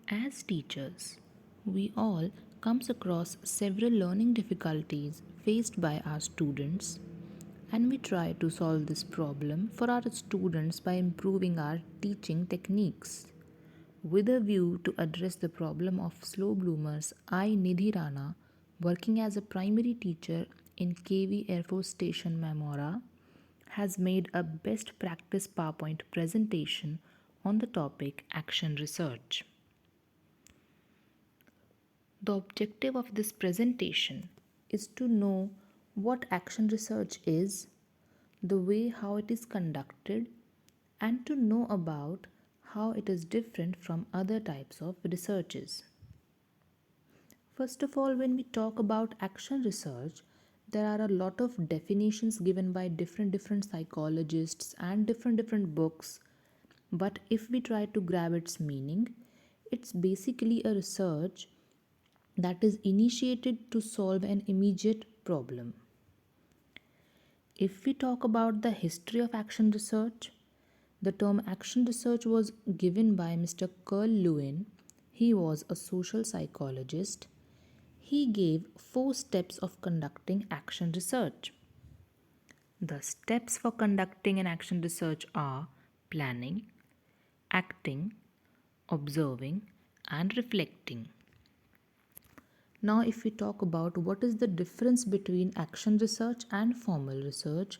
As teachers, we all comes across several learning difficulties faced by our students, and we try to solve this problem for our students by improving our teaching techniques. With a view to address the problem of slow bloomers, I, Nidhi Rana, working as a primary teacher in KV Air Force Station MEMAURA, has made a best practice PowerPoint presentation on the topic action research. The objective of this presentation is to know what action research is, the way how it is conducted, and to know about how it is different from other types of researches. First of all, when we talk about action research, there are a lot of definitions given by different psychologists and different books. But if we try to grab its meaning, it's basically a research that is initiated to solve an immediate problem. If we talk about the history of action research, the term action research was given by Mr. Carl Lewin. He was a social psychologist. He gave 4 steps of conducting action research. The steps for conducting an action research are planning, acting, observing, and reflecting. Now, if we talk about what is the difference between action research and formal research,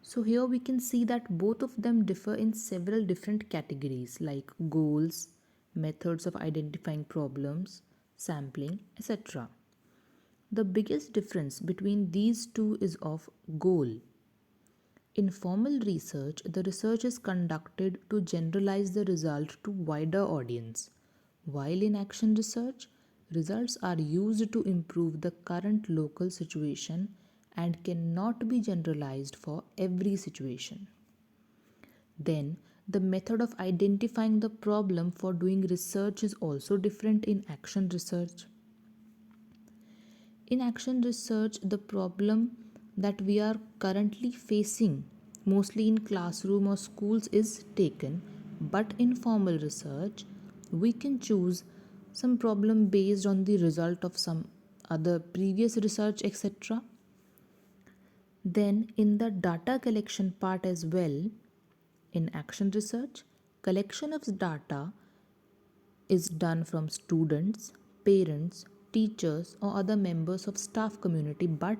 so here we can see that both of them differ in several different categories like goals, methods of identifying problems, sampling, etc. The biggest difference between these two is of goal. In formal research, the research is conducted to generalize the result to wider audience, while in action research, results are used to improve the current local situation and cannot be generalized for every situation. Then, the method of identifying the problem for doing research is also different in action research. In action research, the problem that we are currently facing, mostly in classroom or schools, is taken, but in formal research, we can choose some problem based on the result of some other previous research, etc. Then, in the data collection part as well, in action research, collection of data is done from students, parents, teachers, or other members of staff community, but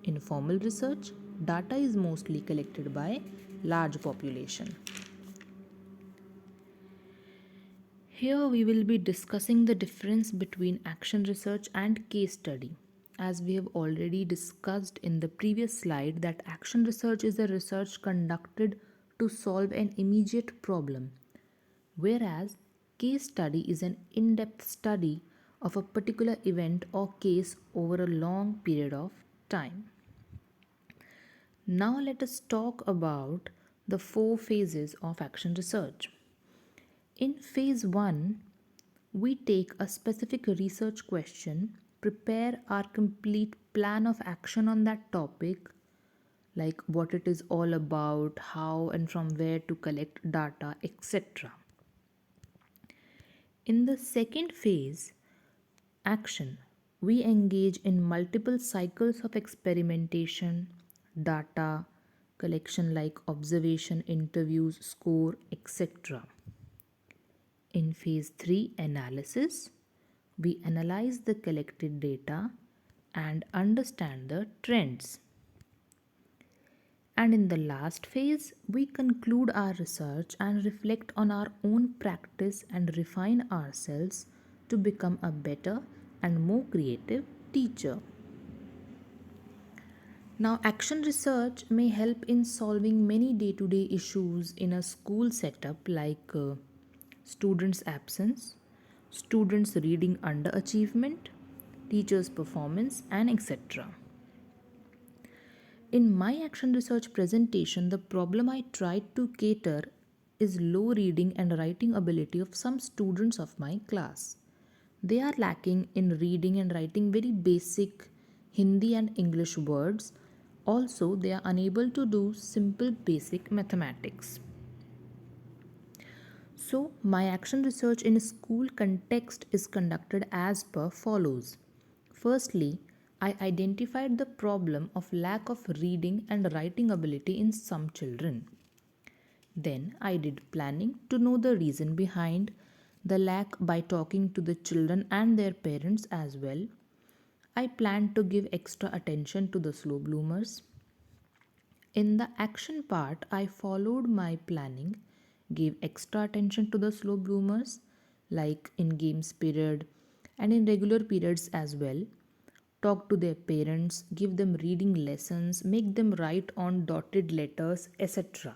in formal research, data is mostly collected by large population. Here we will be discussing the difference between action research and case study. As we have already discussed in the previous slide that action research is a research conducted to solve an immediate problem, whereas case study is an in-depth study of a particular event or case over a long period of time. Now let us talk about the 4 phases of action research. In phase 1, we take a specific research question, prepare our complete plan of action on that topic, like what it is all about, how and from where to collect data, etc. In the second phase, action, we engage in multiple cycles of experimentation, data collection like observation, interviews, score, etc. In phase 3, analysis, we analyze the collected data and understand the trends. And in the last phase, we conclude our research and reflect on our own practice and refine ourselves to become a better and more creative teacher. Now, action research may help in solving many day to day issues in a school setup like students' absence, students' reading underachievement, teachers' performance, and etc. In my action research presentation, the problem I tried to cater is low reading and writing ability of some students of my class. They are lacking in reading and writing very basic Hindi and English words. Also, they are unable to do simple basic mathematics. So, my action research in school context is conducted as per follows. Firstly, I identified the problem of lack of reading and writing ability in some children. Then I did planning to know the reason behind the lack by talking to the children and their parents as well. I planned to give extra attention to the slow bloomers. In the action part, I followed my planning, gave extra attention to the slow bloomers, like in games period and in regular periods as well. Talk to their parents, give them reading lessons, make them write on dotted letters, etc.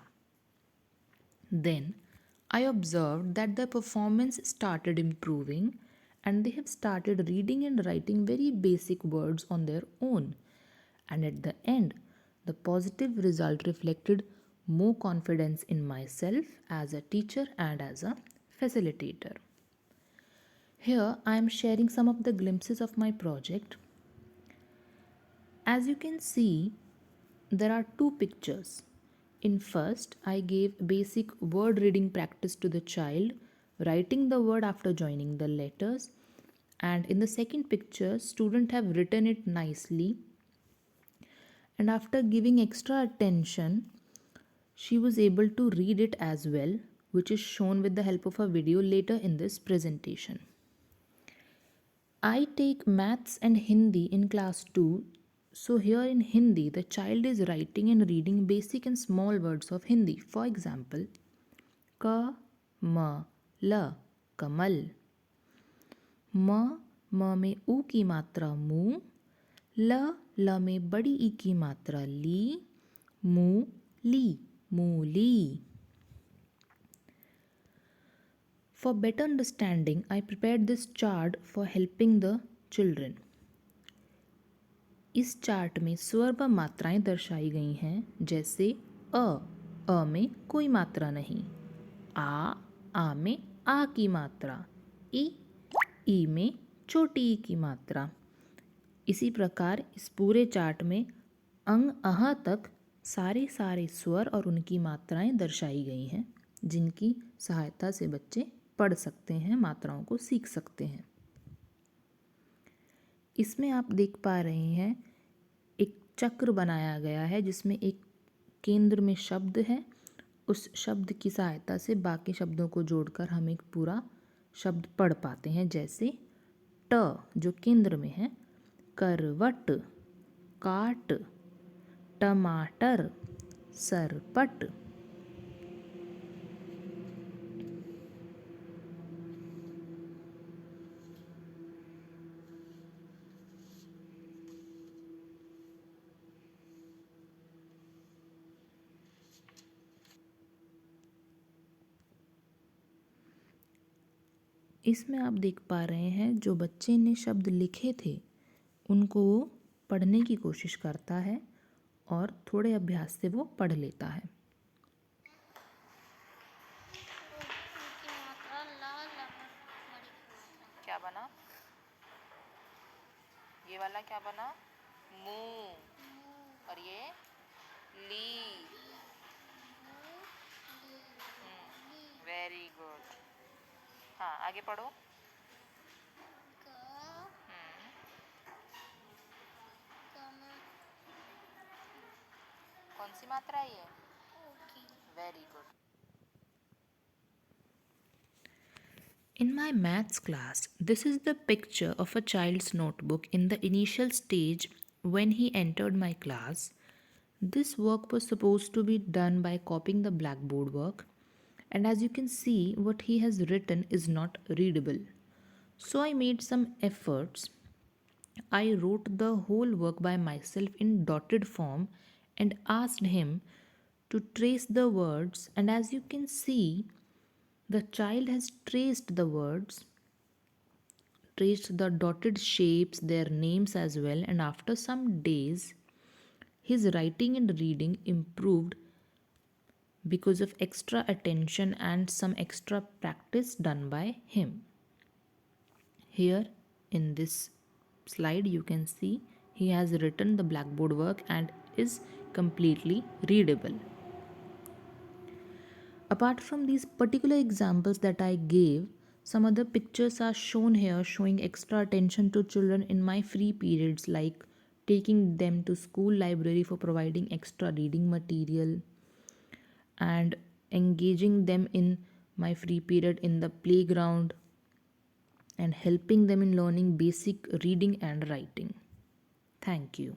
Then I observed that their performance started improving and they have started reading and writing very basic words on their own. And at the end, the positive result reflected more confidence in myself as a teacher and as a facilitator. Here I am sharing some of the glimpses of my project. As you can see, there are two pictures. In first, I gave basic word reading practice to the child, writing the word after joining the letters. And in the second picture, students have written it nicely. And after giving extra attention, she was able to read it as well, which is shown with the help of a video later in this presentation. I take maths and Hindi in class 2. So, here in Hindi, the child is writing and reading basic and small words of Hindi. For example, Ka, Ma, La, Kamal. म में ऊ की मात्रा मु, ल में बड़ी ई की मात्रा ली, मू, ली, मूली. For better understanding, I prepared this chart for helping the children. इस चार्ट में स्वर व मात्राएं दर्शाई गई हैं, जैसे अ में कोई मात्रा नहीं, आ में आ की मात्रा, ई में छोटी ई की मात्रा. इसी प्रकार इस पूरे चार्ट में अंग अह तक सारे स्वर और उनकी मात्राएं दर्शाई गई हैं, जिनकी सहायता से बच्चे पढ़ सकते हैं, मात्राओं को सीख सकते हैं. इसमें आप देख पा रहे हैं एक चक्र बनाया गया है जिसमें एक केंद्र में शब्द है. उस शब्द की सहायता से बाकी शब्दों को जोड़कर हम एक पूरा शब्द पढ़ पाते हैं, जैसे ट जो केंद्र में है, करवट, काट, टमाटर, सरपट. इसमें आप देख पा रहे हैं जो बच्चे ने शब्द लिखे थे उनको वो पढ़ने की कोशिश करता है और थोड़े अभ्यास से वो पढ़ लेता है. क्या बना? ये वाला क्या बना? मुंह. और ये ली. Very good. हाँ, आगे पढ़ो. कौन सी मात्रा है ये? Very good. In my maths class, this is the picture of a child's notebook in the initial stage when he entered my class. This work was supposed to be done by copying the blackboard work, and as you can see, what he has written is not readable. So I made some efforts. I wrote the whole work by myself in dotted form and asked him to trace the words, and as you can see, the child has traced the words, traced the dotted shapes, their names as well, and after some days, his writing and reading improved because of extra attention and some extra practice done by him. Here in this slide, you can see he has written the blackboard work and is completely readable. Apart from these particular examples that I gave, some other pictures are shown here showing extra attention to children in my free periods, like taking them to school library for providing extra reading material and engaging them in my free period in the playground and helping them in learning basic reading and writing. Thank you.